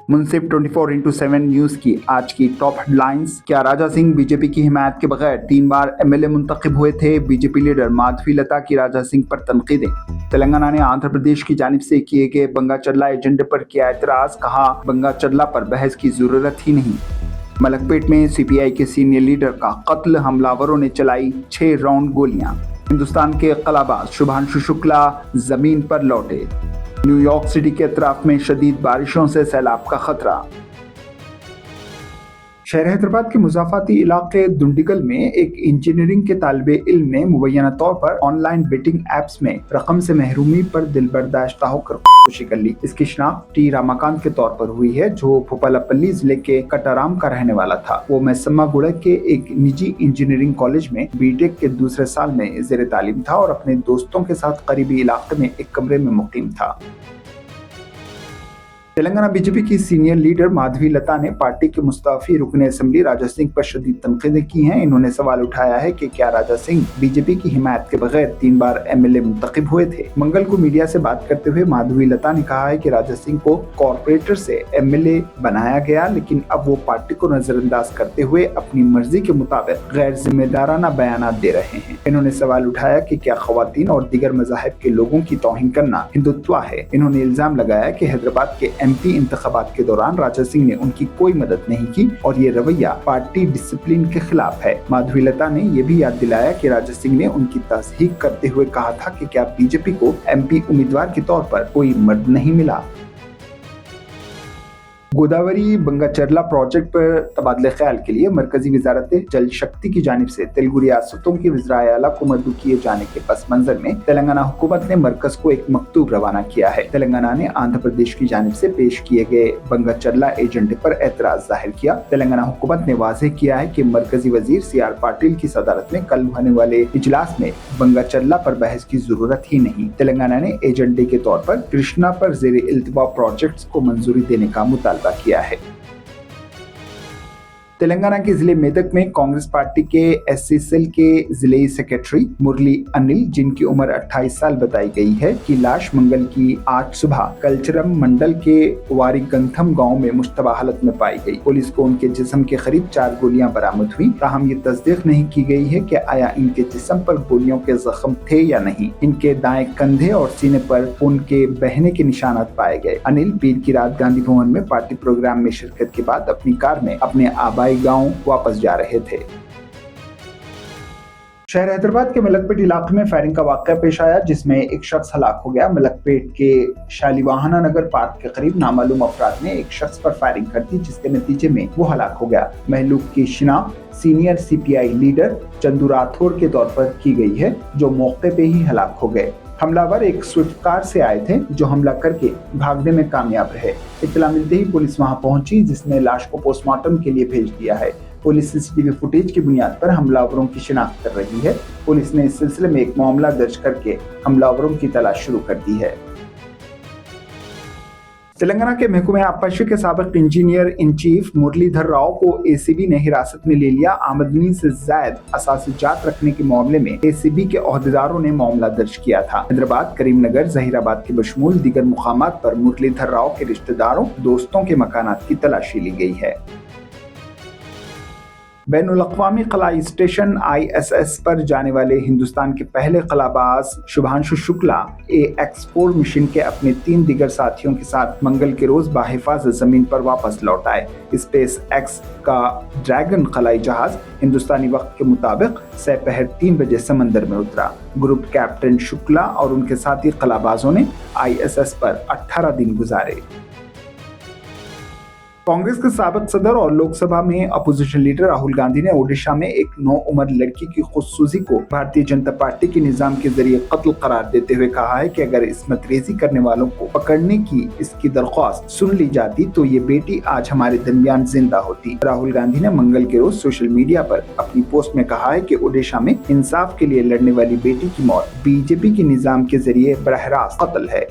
मुंसिफ 24x7 news की आज की टॉप हेडलाइंस। क्या राजा सिंह बीजेपी की हिमायत के बगैर 3 बार एमएलए मुंतखब हुए थे? बीजेपी लीडर माधवी लता की राजा सिंह पर तनकीदें। तेलंगाना ने आंध्र प्रदेश की जानिब से किए गए बंगा चरला एजेंडे पर किया एतराज, कहा बंगा चरला पर बहस की जरूरत ही नहीं। मलकपेट में सीपीआई के सीनियर लीडर का कत्ल, हमलावरों ने चलाई 6 राउंड गोलियां। हिंदुस्तान के कलाबाज शुभांशु शुक्ला जमीन पर लौटे। न्यूयॉर्क सिटी के अतराफ में शदीद बारिशों से सैलाब का खतरा। शहर हैदराबाद के मुजाफाती इलाके दुंडिगल में एक इंजीनियरिंग के तालिबे इल्म ने मुबैना तौर पर ऑनलाइन बेटिंग एप्स में रकम से महरूमी पर दिल बर्दाश्ता होकर खुदकुशी कर ली। इसकी शिनाख्त टी रामाकांत के तौर पर हुई है, जो भोपालपल्ली जिले के कटाराम का रहने वाला था। वो मैसम्मा गुड़ा के एक निजी इंजीनियरिंग कॉलेज में बीटेक के दूसरे साल में ज़ेर तालीम था और अपने दोस्तों के साथ करीबी इलाके में एक कमरे में मुकीम था। तेलंगाना बीजेपी की सीनियर लीडर माधवी लता ने पार्टी के मुस्तफी रुकन असेंबली राजा सिंह पर शदीद तनकीदें की हैं। इन्होंने सवाल उठाया है कि क्या राजा सिंह बीजेपी की हिमायत के बगैर 3 बार एमएलए मुंतखब हुए थे। मंगल को मीडिया से बात करते हुए माधवी लता ने कहा है कि राजा सिंह को कॉरपोरेटर से एमएलए बनाया गया, लेकिन अब वो पार्टी को नजरअंदाज करते हुए अपनी मर्जी के मुताबिक गैर जिम्मेदाराना बयान दे रहे हैं। इन्होंने सवाल उठाया कि क्या खवातीन और दीगर मज़ाहिब के लोगों की तौहीन करना हिंदुत्व है। इन्होंने इल्जाम लगाया कि हैदराबाद के एमपी इंतखाबात के दौरान राजा सिंह ने उनकी कोई मदद नहीं की और ये रवैया पार्टी डिसिप्लिन के खिलाफ है। माधवी लता ने यह भी याद दिलाया कि राजा सिंह ने उनकी तस्दीक करते हुए कहा था कि क्या बीजेपी को एमपी उम्मीदवार के तौर पर कोई मर्द नहीं मिला। गोदावरी बंगा चरला प्रोजेक्ट पर तबादले ख्याल के लिए मरकजी वजारत जल शक्ति की जानिब से तेलुगु रियासतों की वज़राए आला को मदऊ किए जाने के पस मंजर में तेलंगाना हुकूमत ने मरकज को एक मकतूब रवाना किया है। तेलंगाना ने आंध्र प्रदेश की जानिब से पेश किए गए बंगा चरला एजेंडे पर एतराज जाहिर किया। तेलंगाना हुकूमत ने वाज़ेह किया है कि मरकजी वजीर CR पाटिल की सदारत में कल होने वाले इजलास में बंगा चरला पर बहस की जरूरत ही नहीं। तेलंगाना ने एजेंडे के तौर पर कृष्णा पर ज़ेर इल्तिवा प्रोजेक्ट्स को मंजूरी देने का मुतालबा किया है। तेलंगाना के जिले मेदक में कांग्रेस पार्टी के SC सेल के जिले सेक्रेटरी मुरली अनिल, जिनकी उम्र 28 साल बताई गई है, की लाश मंगल की आज सुबह कल्चरम मंडल के वारीगंथम गांव में मुश्तबा हालत में पाई गई। पुलिस को उनके जिस्म के करीब 4 गोलियां बरामद हुई। ताहम ये तस्दीक नहीं की गई है कि आया इनके जिस्म पर गोलियों के जख्म थे या नहीं। इनके दाएं कंधे और सीने पर खून के बहने के निशानात पाए गए। अनिल पीर की रात गांधी भवन में पार्टी प्रोग्राम में शिरकत के बाद अपनी कार में अपने गांव वापस जा रहे थे। शहर हैदराबाद के मलकपेट इलाके में फायरिंग का वाकया पेश आया, जिसमें एक शख्स हलाक हो गया। मलकपेट के शालीवाहना नगर पार्क के करीब नामालूम अफराद ने एक शख्स पर फायरिंग कर दी, जिसके नतीजे में वो हलाक हो गया। महलूक की शिनाख्त senior CPI leader Chandu Rathore के तौर पर की गई है, जो मौके पे ही हलाक हो गए। हमलावर एक स्विफ्ट कार से आए थे, जो हमला करके भागने में कामयाब रहे। इत्तला मिलते ही पुलिस वहां पहुंची, जिसने लाश को पोस्टमार्टम के लिए भेज दिया है। पुलिस CCTV फुटेज की बुनियाद पर हमलावरों की शिनाख्त कर रही है। पुलिस ने इस सिलसिले में एक मामला दर्ज करके हमलावरों की तलाश शुरू कर दी है। तेलंगाना के महकमे आबपाशी के साबिक engineer in chief Muralidhar Rao को ACB ने हिरासत में ले लिया। आमदनी से जायद असासिजात रखने के मामले में ACB के ओहदेदारों ने मामला दर्ज किया था। हैदराबाद, करीमनगर, जहीराबाद के बशमूल दीगर मुकामात पर मुरलीधर राव के रिश्तेदारों, दोस्तों के मकानात की तलाशी ली गई है। बैनुल अक़वामी खलाई स्टेशन ISS पर जाने वाले हिंदुस्तान के पहले खलाबाज शुभांशु शुक्ला AX4 मिशन के अपने 3 दीगर साथियों के साथ मंगल के रोज बाहिफाजत जमीन पर वापस लौट आए। SpaceX का ड्रैगन खलाई जहाज हिंदुस्तानी वक्त के मुताबिक सपहर 3 बजे समंदर में उतरा। ग्रुप कैप्टन शुक्ला और उनके साथी खलाबाजों ने ISS पर 18 दिन गुजारे। कांग्रेस के साबिक सदर और लोकसभा में अपोजिशन लीडर राहुल गांधी ने ओडिशा में एक 9 उम्र लड़की की खुदसूजी को भारतीय जनता पार्टी के निजाम के जरिए कत्ल करार देते हुए कहा है कि अगर इस्मत रेजी करने वालों को पकड़ने की इसकी दरख्वास्त सुन ली जाती तो ये बेटी आज हमारे दरमियान जिंदा होती। राहुल गांधी ने मंगल के रोज सोशल मीडिया पर अपनी पोस्ट में कहा है कि ओडिशा में इंसाफ के लिए लड़ने वाली बेटी की मौत बीजेपी के निजाम के जरिए बरह रास्त कत्ल है।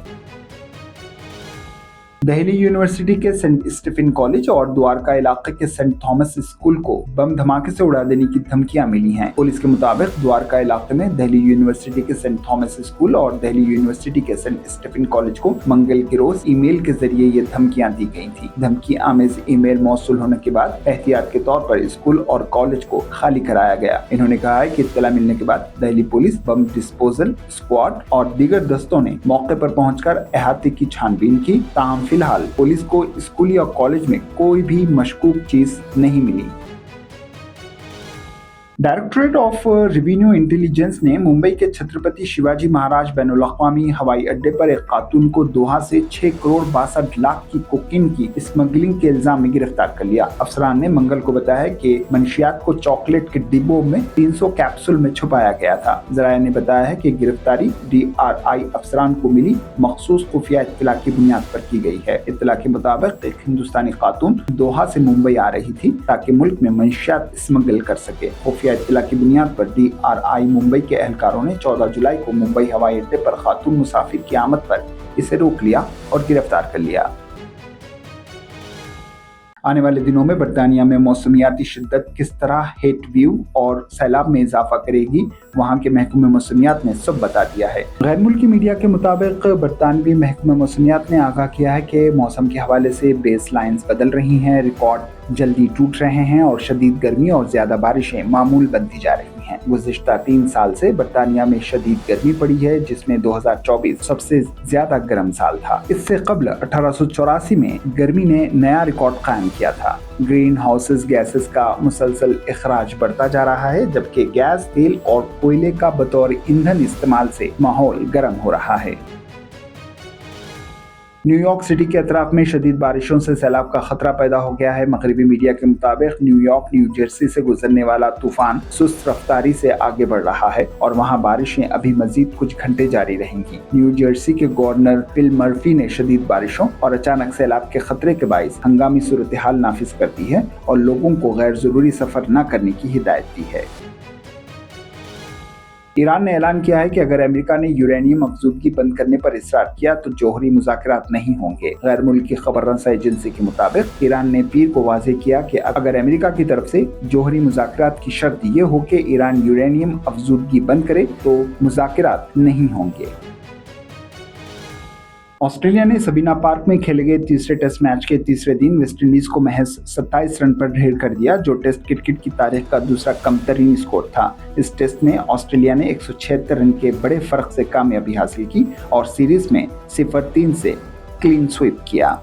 दिल्ली यूनिवर्सिटी के सेंट स्टीफन कॉलेज और द्वारका इलाके के सेंट थॉमस स्कूल को बम धमाके से उड़ा देने की धमकियां मिली हैं। पुलिस के मुताबिक द्वारका इलाके में दिल्ली यूनिवर्सिटी के सेंट थॉमस स्कूल और दिल्ली यूनिवर्सिटी के सेंट स्टीफन कॉलेज को मंगल के रोज ईमेल के जरिए ये धमकियां दी गई थी। धमकी आमेज ईमेल मौसूल होने के बाद एहतियात के तौर पर स्कूल और कॉलेज को खाली कराया गया। इन्होंने कहा है कि इत्तला मिलने के बाद Delhi police, bomb disposal squad और दीगर दस्तों ने मौके पर पहुंचकर अहाते की छानबीन की। ताहम फिलहाल पुलिस को स्कूल या कॉलेज में कोई भी मशकूक चीज नहीं मिली। डायरेक्टरेट ऑफ रेवेन्यू इंटेलिजेंस ने मुंबई के छत्रपति शिवाजी महाराज बैनुल अक़वामी हवाई अड्डे पर एक खातून को दोहा से 6 करोड़ 62 लाख की कोकीन की स्मगलिंग के इल्जाम में गिरफ्तार कर लिया। अफसरान ने मंगल को बताया कि मंशियात को चॉकलेट के डिब्बों में 300 कैप्सूल में छुपाया गया था। जराये ने बताया है कि गिरफ्तारी DRI अफसरान को मिली मखसूस खुफिया इत्तला की बुनियाद पर की गई है। इत्तला के मुताबिक एक हिंदुस्तानी खातून दोहा से मुंबई आ रही थी ताकि मुल्क में मंशियात स्मगल कर सके। इत्तला की बुनियाद पर DRI मुंबई के एहलकारों ने 14 जुलाई को मुंबई हवाई अड्डे पर खातून मुसाफिर की आमद पर इसे रोक लिया और गिरफ्तार कर लिया। आने वाले दिनों में बरतानिया में मौसमियाती शिद्दत किस तरह हीट वेव और सैलाब में इजाफा करेगी, वहां के महकमे मौसमियात ने सब बता दिया है। गैर मुल्की मीडिया के मुताबिक बरतानवी महकमे मौसमियात ने आगाह किया है कि मौसम के हवाले से बेस लाइन्स बदल रही हैं, रिकॉर्ड जल्दी टूट रहे हैं और शदीद गर्मी और ज्यादा बारिशें मामूल बनती जा रही हैं। गुज़िश्ता 3 साल से बरतानिया में शदीद गर्मी पड़ी है, जिसमें 2024 सबसे ज्यादा गर्म साल था। इससे कबल 1884 में गर्मी ने नया रिकॉर्ड कायम किया था। ग्रीन हाउसेस गैसेस का मुसलसल इखराज बढ़ता जा रहा है, जबकि गैस, तेल और कोयले का बतौर ईंधन इस्तेमाल से माहौल गर्म हो रहा है। न्यूयॉर्क सिटी के अतराफ में शदीद बारिशों से सैलाब का खतरा पैदा हो गया है। मगरबी मीडिया के मुताबिक न्यूयॉर्क, न्यू जर्सी से गुजरने वाला तूफान सुस्त रफ्तारी से आगे बढ़ रहा है और वहां बारिशें अभी मजीद कुछ घंटे जारी रहेंगी। न्यू जर्सी के गवर्नर फिल मर्फी ने शदीद बारिशों और अचानक सैलाब के खतरे के बाइस हंगामी सूरत हाल नाफिज कर दी है और लोगों को गैर जरूरी सफर न करने की हिदायत दी है। ईरान ने ऐलान किया है कि अगर अमेरिका ने यूरेनियम अफजूदगी बंद करने पर इसरार किया तो जौहरी मुज़ाकरात नहीं होंगे। गैर मुल्की खबर रसा एजेंसी के मुताबिक ईरान ने पीर को वाज़ेह किया कि अगर अमेरिका की तरफ से जौहरी मुज़ाकरात की शर्त ये हो कि ईरान यूरेनियम अफजूदगी बंद करे तो मुज़ाकरात नहीं होंगे। ऑस्ट्रेलिया ने सबीना पार्क में खेले गए तीसरे टेस्ट मैच के तीसरे दिन वेस्टइंडीज को महज 27 रन पर ढेर कर दिया, जो टेस्ट क्रिकेट की तारीख का दूसरा कमतरीन स्कोर था। इस टेस्ट में ऑस्ट्रेलिया ने 176 रन के बड़े फर्क से कामयाबी हासिल की और सीरीज में 0-3 से क्लीन स्वीप किया।